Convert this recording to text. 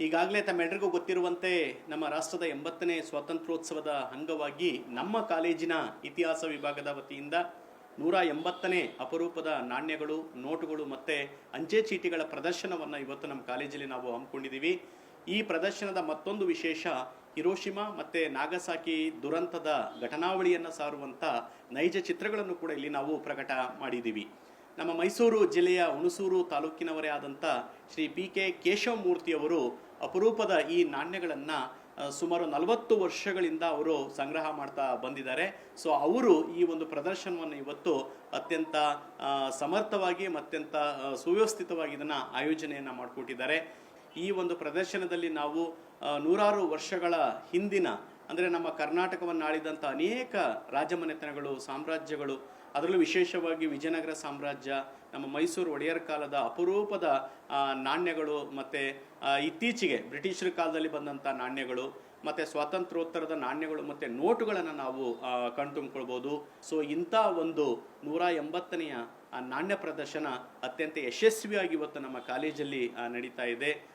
ಈಗಾಗಲೇ ತಮ್ಮೆಲ್ಲರಿಗೂ ಗೊತ್ತಿರುವಂತೆ ನಮ್ಮ ರಾಷ್ಟ್ರದ 80ನೇ ಸ್ವಾತಂತ್ರ್ಯೋತ್ಸವದ ಅಂಗವಾಗಿ ನಮ್ಮ ಕಾಲೇಜಿನ ಇತಿಹಾಸ ವಿಭಾಗದ ವತಿಯಿಂದ 180ನೇ ಅಪರೂಪದ ನಾಣ್ಯಗಳು, ನೋಟುಗಳು ಮತ್ತು ಅಂಚೆ ಚೀಟಿಗಳ ಪ್ರದರ್ಶನವನ್ನು ಇವತ್ತು ನಮ್ಮ ಕಾಲೇಜಲ್ಲಿ ನಾವು ಹಮ್ಮಿಕೊಂಡಿದ್ದೀವಿ. ಈ ಪ್ರದರ್ಶನದ ಮತ್ತೊಂದು ವಿಶೇಷ ಹಿರೋಶಿಮಾ ಮತ್ತು ನಾಗಸಾಕಿ ದುರಂತದ ಘಟನಾವಳಿಯನ್ನು ಸಾರುವಂಥ ನೈಜ ಚಿತ್ರಗಳನ್ನು ಕೂಡ ಇಲ್ಲಿ ನಾವು ಪ್ರಕಟ ಮಾಡಿದ್ದೀವಿ. ನಮ್ಮ ಮೈಸೂರು ಜಿಲ್ಲೆಯ ಹುಣಸೂರು ತಾಲೂಕಿನವರೇ ಆದಂಥ ಶ್ರೀ ಪಿ.ಕೆ. ಕೇಶವಮೂರ್ತಿಯವರು ಅಪರೂಪದ ಈ ನಾಣ್ಯಗಳನ್ನು ಸುಮಾರು 40 ವರ್ಷಗಳಿಂದ ಅವರು ಸಂಗ್ರಹ ಮಾಡ್ತಾ ಬಂದಿದ್ದಾರೆ. ಸೊ ಅವರು ಈ ಒಂದು ಪ್ರದರ್ಶನವನ್ನು ಇವತ್ತು ಅತ್ಯಂತ ಸಮರ್ಥವಾಗಿ ಅತ್ಯಂತ ಸುವ್ಯವಸ್ಥಿತವಾಗಿ ಇದನ್ನು ಆಯೋಜನೆಯನ್ನು ಮಾಡಿಕೊಟ್ಟಿದ್ದಾರೆ. ಈ ಒಂದು ಪ್ರದರ್ಶನದಲ್ಲಿ ನಾವು ನೂರಾರು ವರ್ಷಗಳ ಹಿಂದಿನ ಅಂದರೆ ನಮ್ಮ ಕರ್ನಾಟಕವನ್ನು ಆಳಿದಂಥ ಅನೇಕ ರಾಜಮನೆತನಗಳು, ಸಾಮ್ರಾಜ್ಯಗಳು, ಅದರಲ್ಲೂ ವಿಶೇಷವಾಗಿ ವಿಜಯನಗರ ಸಾಮ್ರಾಜ್ಯ, ನಮ್ಮ ಮೈಸೂರು ಒಡೆಯರ್ ಕಾಲದ ಅಪರೂಪದ ನಾಣ್ಯಗಳು, ಮತ್ತು ಇತ್ತೀಚೆಗೆ ಬ್ರಿಟಿಷರ ಕಾಲದಲ್ಲಿ ಬಂದಂಥ ನಾಣ್ಯಗಳು, ಮತ್ತು ಸ್ವಾತಂತ್ರ್ಯೋತ್ತರದ ನಾಣ್ಯಗಳು ಮತ್ತು ನೋಟುಗಳನ್ನು ನಾವು ಕಣ್ತುಂಬ್ಕೊಳ್ಬೋದು. ಸೊ ಇಂಥ ಒಂದು 180ನೆಯ ನಾಣ್ಯ ಪ್ರದರ್ಶನ ಅತ್ಯಂತ ಯಶಸ್ವಿಯಾಗಿ ಇವತ್ತು ನಮ್ಮ ಕಾಲೇಜಲ್ಲಿ ನಡೀತಾ ಇದೆ.